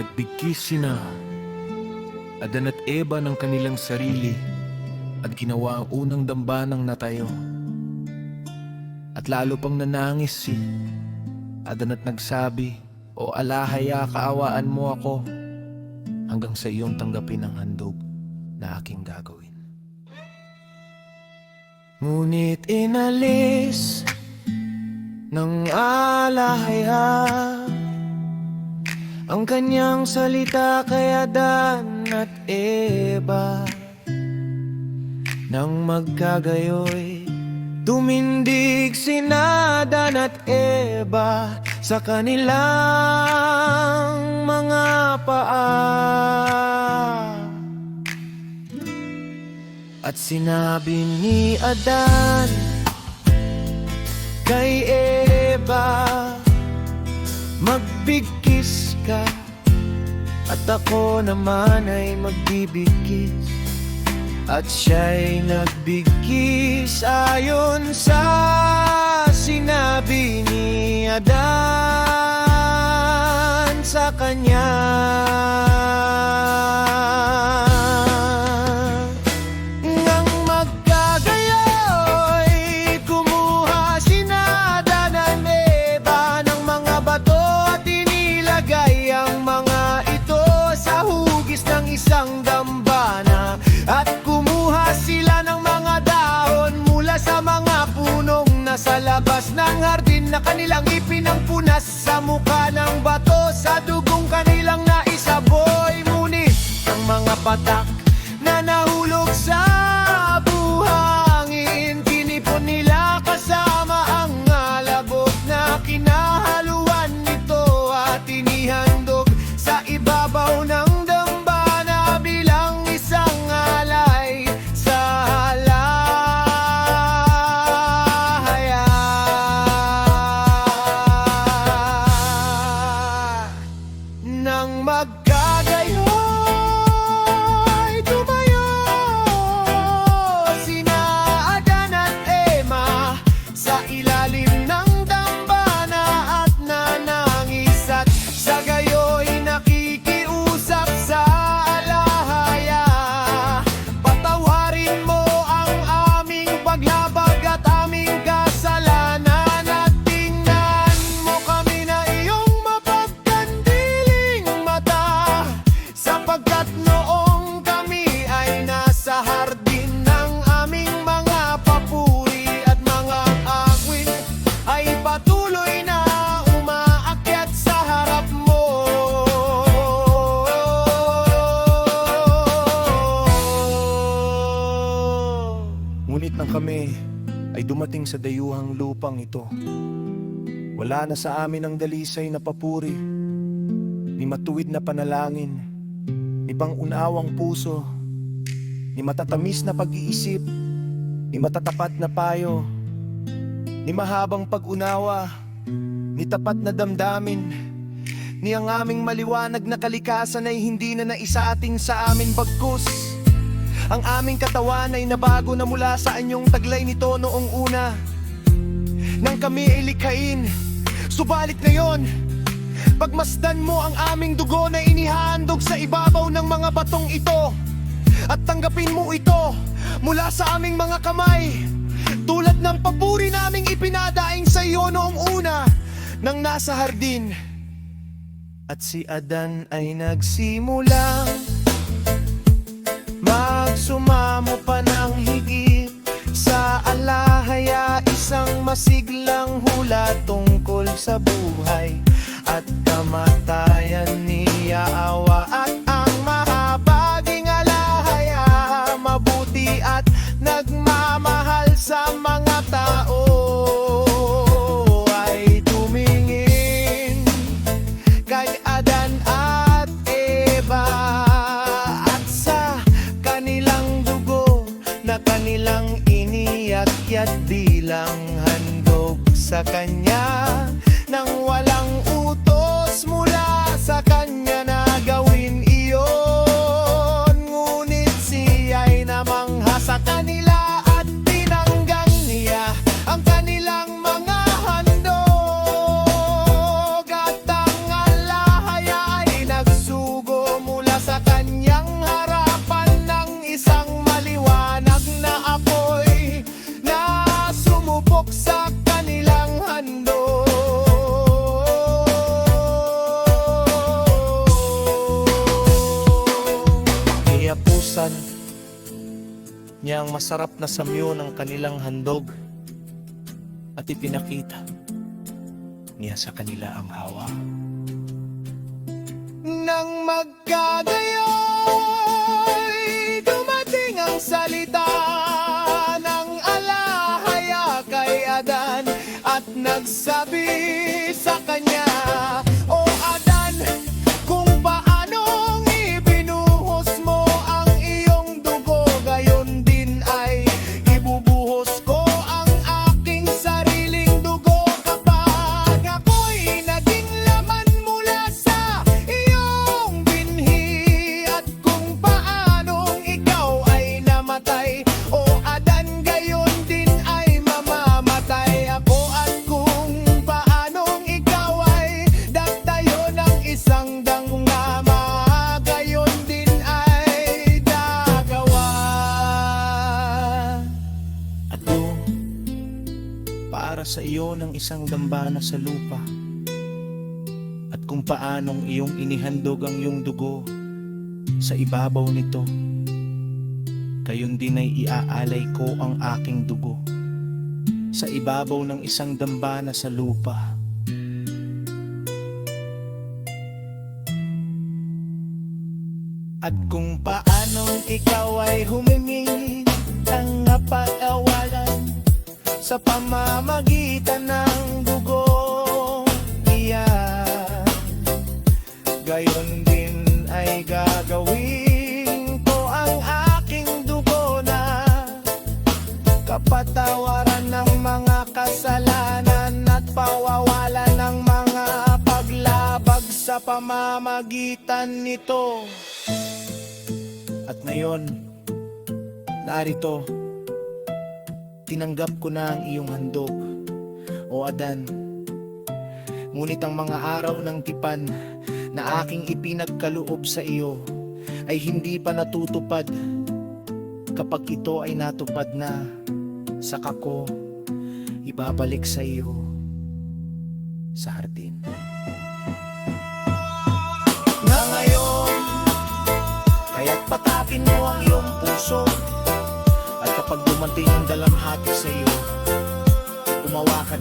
Nagbigkis sina Adan at Eva ng kanilang sarili at ginawa ang unang dambanang natayo. At lalo pang nanangis si Adan at nagsabi, "O alahaya, kaawaan mo ako hanggang sa iyong tanggapin ang handog na aking gagawin." Ngunit inalis ng alahaya ang kanyang salita kay Adan at Eva. Nang magkagayoy, tumindig sina Adan at Eva sa kanilang mga paa. At sinabi ni Adan kay Eva, "Magbigkis ka at ako naman ay magbibigkis." At siya'y nagbigkis ayon sa sinabi ni Adan sa kanya. Ngang magkagayoy, kumuha sina Adan at Eva ng mga bato at inilagay ang mga ito sa hugis ng isang dambana. At kumuha sila ng mga dahon mula sa mga punong nasa labas ng hardin na kanilang ipinangpunas sa mukha ng bato sa dugong kanilang naisaboy. Ngunit ang mga patak na nahulog sa buhangin, tinipon nila kasama ang alabok na kinahaluan nito at inihandog sa ibabaw ng dambana bilang isang alay sa alahaya. Nang magkagayoy, tumayo sina Adan at Eva sa ilalim ng dambana at nanangis, at sa gayoy nakikiusap sa alahaya, "Patawarin mo ang aming paglabag at aming kasalanan, at tingnan mo kami na iyong mapagkandiling mata, sapagkat noong kami ay nasa hardin ng aming mga papuri at mga akwin ay patuloy na umaakyat sa harap mo." Ngunit nang kami ay dumating sa dayuhang lupang ito, wala na sa amin ang dalisay na papuri, ni matuwid na panalangin, ni pangunawang puso, ni matatamis na pag-iisip, ni matatapat na payo, ni mahabang pag-unawa, ni tapat na damdamin, ni ang aming maliwanag na kalikasan ay hindi na naisa ating sa amin bagkus. Ang aming katawan ay nabago na mula sa anyong taglay nito noong una, nang kami ay likhain. Subalit ngayon, pagmasdan mo ang aming dugo na inihandog sa ibabaw ng mga batong ito, at tanggapin mo ito mula sa aming mga kamay, tulad ng papuri naming ipinadaing sa iyo noong una nang nasa hardin. At si Adan ay nagsimulang magsumamo pa ng higit sa alahaya, isang masiglang hula tungkol sa buhay at kamatayan ni Awa. At ang mahabaging alahaya, mabuti at nagmamahal sa mga tao, ay tumingin kay Adan at Eva, at sa kanilang dugo na kanilang iniakyat bilang handog sa kanya, nang walang utos mula sa kanya na gawin iyon. Ngunit siya'y namangha sa kanila at tinanggang niya ang kanilang mga handog, at ang alahaya ay nagsusunod sa kanilang handog. Iyapusan niya ang masarap na samyo ng kanilang handog at ipinakita niya sa kanila ang hawa. Nang magkagayoy, dumating ang salita ng alahaya kay Adan at nagsabi sa kanya, O Adan, kung paanong ibinuhos mo ang iyong dugo, gayon din ay ibubuhos ko ang aking sariling dugo kapag ako'y naging laman mula sa iyong binhi. At kung paanong ikaw ay namatay, O Adan, gayon din ay mamamatay ako. At kung paanong ikaw ay dagdayo ng isang dangama, gayon din ay dagawa. At lo, para sa iyo ng isang dambana sa lupa. At kung paanong iyong inihandog ang iyong dugo sa ibabaw nito, gayon din ay iaalay ko ang aking dugo sa ibabaw ng isang dambana sa lupa. At kung paanong ikaw ay humingi ng pag-awalan sa pamamagitan ng dugong iyan, gayon din ay gagawin ko ang aking dugo na kapatawaran ng mga kasalanan at pawawalan ng mga paglabag sa pamamagitan nito. At ngayon, narito, tinanggap ko na ang iyong handog, O Adan. Ngunit ang mga araw ng tipan na aking ipinagkaloob sa iyo ay hindi pa natutupad. Kapag ito ay natupad na, saka ko ibabalik sa iyo sa hardin. Na ngayon, kaya't patakin mo ang iyong puso, at kapag dumating ang dalamhati sa iyo, umawa ka